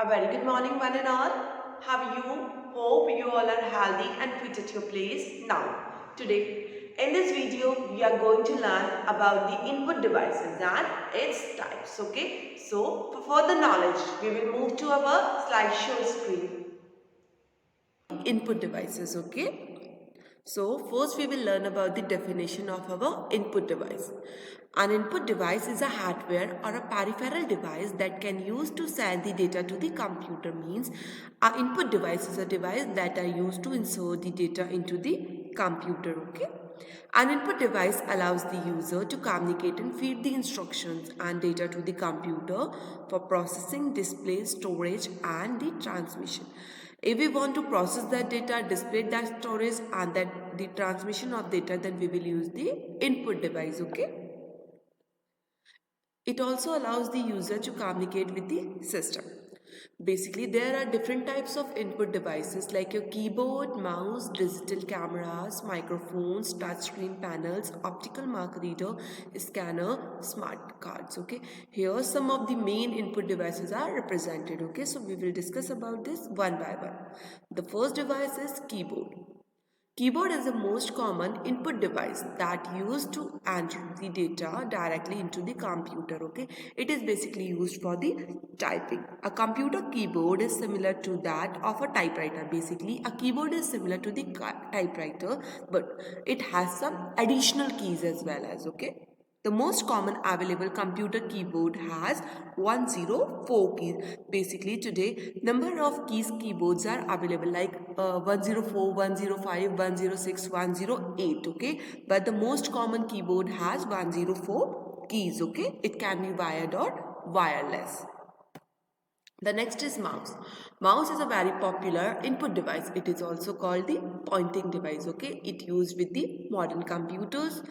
A very good morning, one and all. How are you? Hope you all are healthy and fit at your place. Now, today, in this video, we are going to learn about the input devices and its types. Okay, so for further knowledge, we will move to our slideshow screen. Input devices, okay? So first we will learn about the definition of our input device. An input device is a hardware or a peripheral device that can use to send the data to the computer. Means an input device is a device that are used to insert the data into the computer, okay? An input device allows the user to communicate and feed the instructions and data to the computer for processing, display, storage and the transmission. If we want to process that data, display that storage and that the transmission of data, then we will use the input device, okay? It also allows the user to communicate with the system. Basically, there are different types of input devices like your keyboard, mouse, digital cameras, microphones, touchscreen panels, optical mark reader, scanner, smart cards. Okay, here some of the main input devices are represented. Okay, so we will discuss about this one by one. The first device is keyboard. Keyboard is the most common input device that used to enter the data directly into the computer. Okay, it is basically used for the typing. A computer keyboard is similar to that of a typewriter. Basically, a keyboard is similar to the typewriter, but it has some additional keys as well as, okay. The most common available computer keyboard has 104 keys. Basically today number of keys keyboards are available like 104, 105, 106, 108. Okay, but the most common keyboard has 104 keys. Okay, it can be wired or wireless. The next is mouse. Mouse is a very popular input device. It is also called the pointing device. Okay, it used with the modern computers.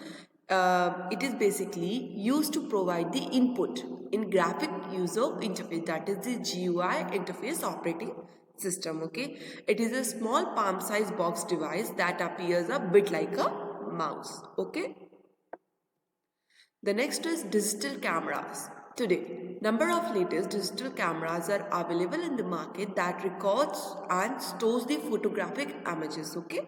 It is basically used to provide the input in graphic user interface, that is the GUI interface operating system. Okay, it is a small palm size box device that appears a bit like a mouse. Okay. The next is digital cameras. Today, number of latest digital cameras are available in the market that records and stores the photographic images, okay?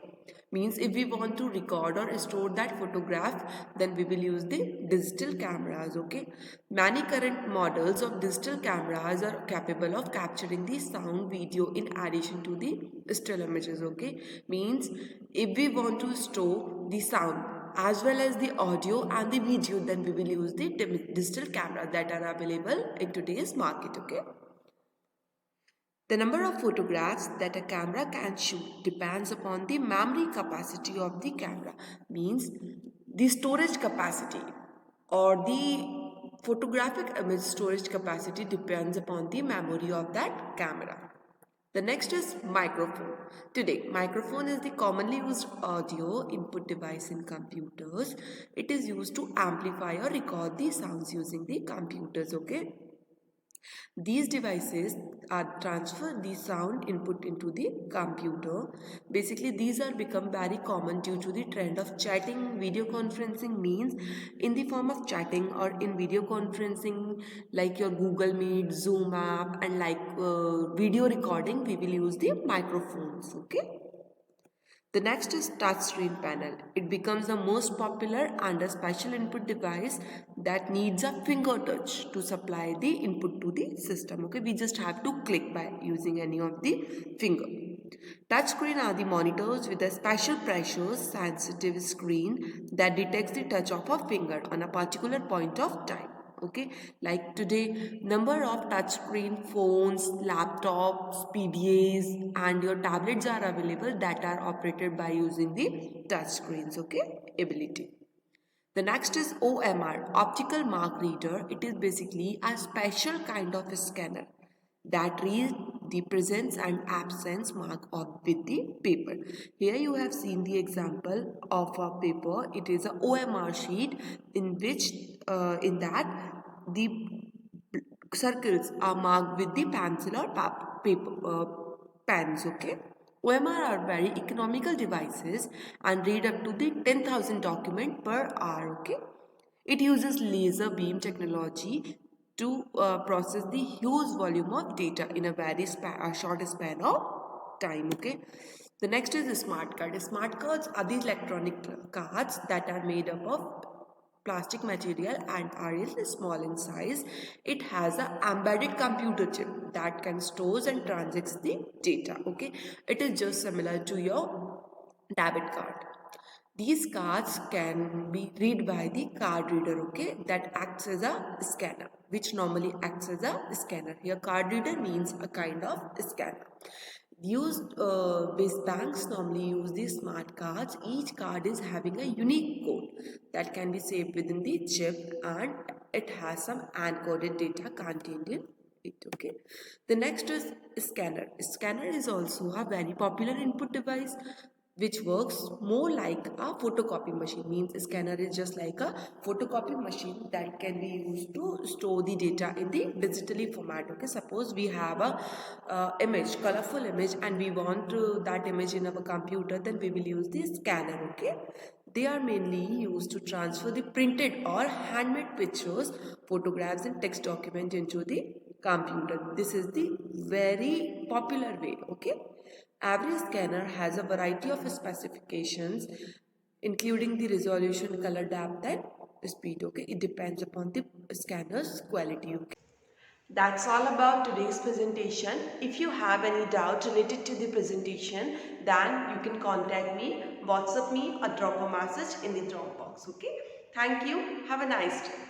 Means if we want to record or store that photograph, then we will use the digital cameras, okay? Many current models of digital cameras are capable of capturing the sound video in addition to the still images, okay? Means if we want to store the sound as well as the audio and the video, then we will use the digital camera that are available in today's market, okay. The number of photographs that a camera can shoot depends upon the memory capacity of the camera. Means the storage capacity or the photographic image storage capacity depends upon the memory of that camera. The next is microphone. Today, microphone is the commonly used audio input device in computers. It is used to amplify or record the sounds using the computers, okay? These devices are transfer the sound input into the computer. Basically, these are become very common due to the trend of chatting, video conferencing. Means in the form of chatting or in video conferencing like your Google Meet, Zoom app and like video recording, we will use the microphones, okay. The next is touchscreen panel. It becomes the most popular and a special input device that needs a finger touch to supply the input to the system. Okay, we just have to click by using any of the finger. Touchscreen are the monitors with a special pressure sensitive screen that detects the touch of a finger on a particular point of time. Okay, like today number of touchscreen phones, laptops, PDAs and your tablets are available that are operated by using the touchscreens, okay, ability. The next is OMR, optical mark reader. It is basically a special kind of a scanner that reads the presence and absence mark of with the paper. Here you have seen the example of a paper. It is a OMR sheet in which in that the circles are marked with the pencil or paper pens, okay. OMR are very economical devices and read up to the 10,000 document per hour, okay. It uses laser beam technology to process the huge volume of data in a very short span of time. Okay. The next is the smart card. Smart cards are these electronic cards that are made up of plastic material and are really small in size. It has an embedded computer chip that can stores and transacts the data. Okay, it is just similar to your debit card. These cards can be read by the card reader, okay, that acts as a scanner, which normally acts as a scanner. Here, card reader means a kind of scanner. These banks normally use these smart cards. Each card is having a unique code that can be saved within the chip, and it has some encoded data contained in it. Okay. The next is scanner. Scanner is also a very popular input device which works more like a photocopy machine. Means scanner is just like a photocopy machine that can be used to store the data in the digitally format. Okay, suppose we have a image, colorful image, and we want that image in our computer, then we will use the scanner. Okay, they are mainly used to transfer the printed or handmade pictures, photographs, and text document into the computer. This is the very popular way. Okay, every scanner has a variety of specifications, including the resolution, color depth, and speed. Okay, it depends upon the scanner's quality. Okay. That's all about today's presentation. If you have any doubt related to the presentation, then you can contact me, WhatsApp me, or drop a message in the drop box. Okay. Thank you. Have a nice day.